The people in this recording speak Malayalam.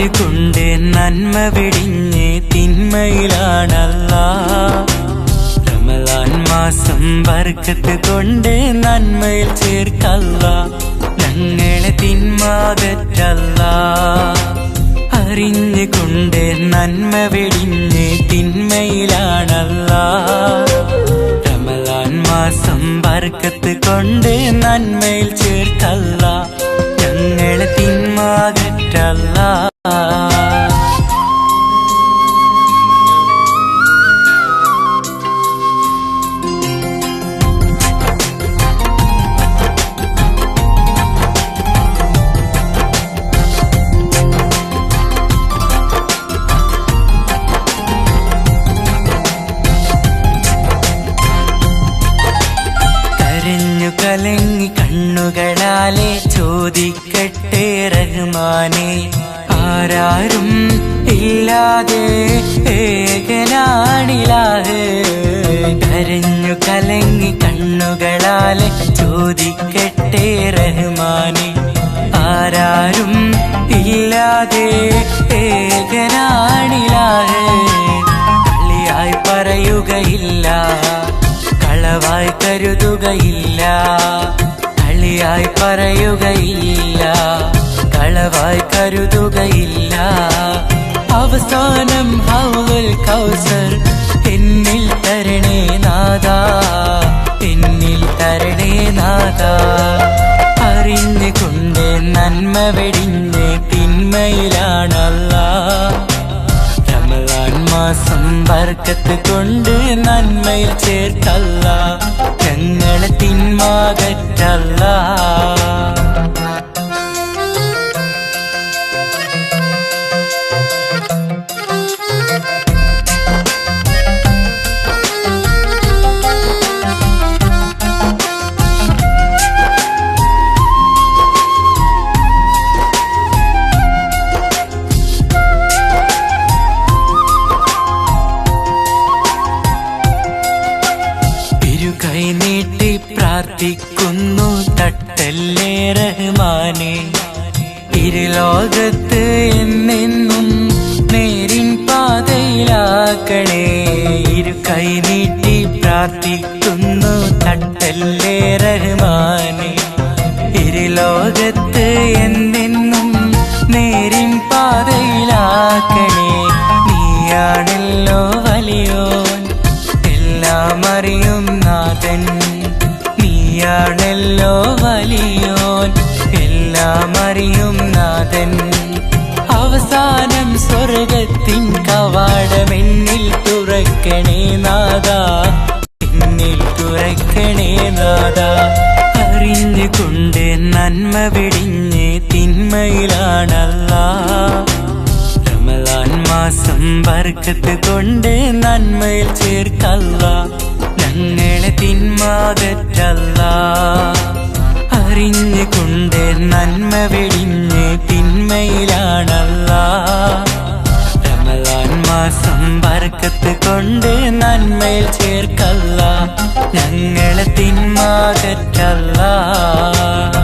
അറിഞ്ഞുകൊണ്ട് നന്മ വെടിഞ്ഞ് തിന്മയിലാണല്ലാഹ്. റമളാൻ മാസം ബർക്കത്ത് കൊണ്ട് നന്മയിൽ ചേർക്കല്ലാഹ്. ഞങ്ങളെ തിന്മാകറ്റല്ലാഹ്. അറിഞ്ഞുകൊണ്ട് നന്മ വെടിഞ്ഞ് തിന്മയിലാണല്ലാഹ്. റമളാൻ മാസം ബർക്കത്ത് കൊണ്ട് നന്മയിൽ ചേർക്കല്ലാഹ്. ഞങ്ങളെ തിന്മാകറ്റല്ലാഹ്. കലങ്ങി കണ്ണുകളാലെ ചോദിക്കട്ടെ റഹ്മാനെ, ആരാരും ഇല്ലാതെ ഏകനാണിലാഹ്. കരഞ്ഞു കലങ്ങി കണ്ണുകളാലെ ചോദിക്കട്ടെ റഹ്മാനെ, ആരാരും ഇല്ലാതെ ഏകനാണിലാഹ്. കളിയായി പറയുകയില്ല, കളവായി കരുതുകയില്ല. കളിയായി പറയുകയില്ല, കളവായി കരുതുകയില്ല. അവസാനം ഹൗലുൽ കൗസർ എന്നിൽ തരണേ നാദാ, എന്നിൽ തരണേ നാദാ. അറിഞ്ഞുകൊണ്ട് നന്മ വെടിഞ്ഞ് തിന്മയിലാണല്ലാഹ്. റമളാൻ മാസം ബർക്കത്ത് കൊണ്ട് നന്മയിൽ ചേർക്കല്ലാഹ്. ഞങ്ങളെ തിന്മാകറ്റല്ലാഹ്. കൈനീട്ടി പ്രാർത്ഥിക്കുന്നു തട്ടല്ലേ റഹ്മാനെ, ഇരുലോകത്ത് എന്നെന്നും നേരിൻ പാതയിലാക്കണേ. ഇരു കൈനീട്ടി പ്രാർത്ഥിക്കുന്നു തട്ടല്ലേ റഹ്മാനെ, ഇരുലോകത്ത് എന്നെന്നും നേരിൻ പാതയിലാക്കണേ. നീയാണല്ലോ വലിയോൻ, എല്ലാം അറിയും നാഥൻ. നീയാണല്ലോ വലിയോൻ, എല്ലാം അറിയും നാഥൻ. അവസാനം സ്വർഗത്തിൻ കവാടമെന്നിൽ തുറക്കണേ നാദാ, എന്നിൽ തുറക്കണേ നാദാ. അറിഞ്ഞുകൊണ്ട് നന്മ വെടിഞ്ഞ് തിന്മയിലാണല്ലാഹ്. റമളാൻ മാസം ബർക്കത്ത് കൊണ്ട് നന്മയിൽ ചേർക്കല്ലാഹ്. ഞങ്ങളെ തിന്മാകറ്റല്ലാഹ്. അറിഞ്ഞുകൊണ്ട് നന്മ വെടിഞ്ഞ് തിന്മയിലാണല്ലാഹ്. റമളാൻ മാസം ബർക്കത്ത് കൊണ്ട് നന്മയിൽ ചേർക്കല്ലാഹ്. ഞങ്ങളെ തിന്മാകറ്റല്ലാഹ്.